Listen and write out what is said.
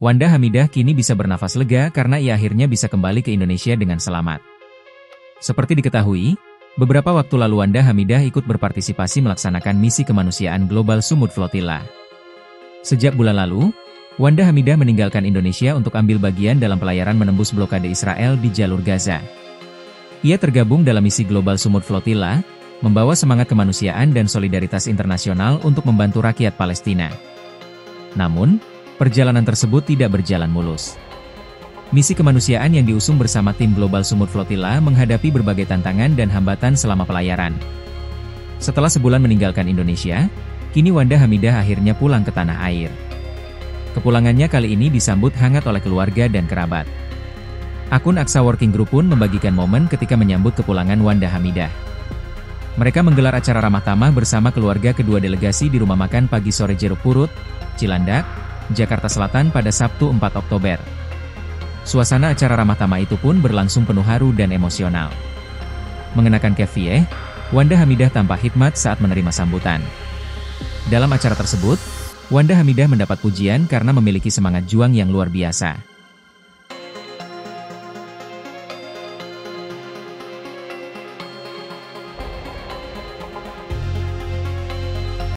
Wanda Hamidah kini bisa bernafas lega karena ia akhirnya bisa kembali ke Indonesia dengan selamat. Seperti diketahui, beberapa waktu lalu Wanda Hamidah ikut berpartisipasi melaksanakan misi kemanusiaan Global Sumut Flotilla. Sejak bulan lalu, Wanda Hamidah meninggalkan Indonesia untuk ambil bagian dalam pelayaran menembus blokade Israel di jalur Gaza. Ia tergabung dalam misi Global Sumut Flotilla, membawa semangat kemanusiaan dan solidaritas internasional untuk membantu rakyat Palestina. Namun, perjalanan tersebut tidak berjalan mulus. Misi kemanusiaan yang diusung bersama tim Global Sumut Flotilla menghadapi berbagai tantangan dan hambatan selama pelayaran. Setelah sebulan meninggalkan Indonesia, kini Wanda Hamidah akhirnya pulang ke tanah air. Kepulangannya kali ini disambut hangat oleh keluarga dan kerabat. Akun Aqsa Working Group pun membagikan momen ketika menyambut kepulangan Wanda Hamidah. Mereka menggelar acara ramah tamah bersama keluarga kedua delegasi di rumah makan pagi sore Jeruk Purut, Cilandak, Jakarta Selatan pada Sabtu 4 Oktober. Suasana acara ramah tamah itu pun berlangsung penuh haru dan emosional. Mengenakan kefiyeh, Wanda Hamidah tampak hikmat saat menerima sambutan. Dalam acara tersebut, Wanda Hamidah mendapat pujian karena memiliki semangat juang yang luar biasa.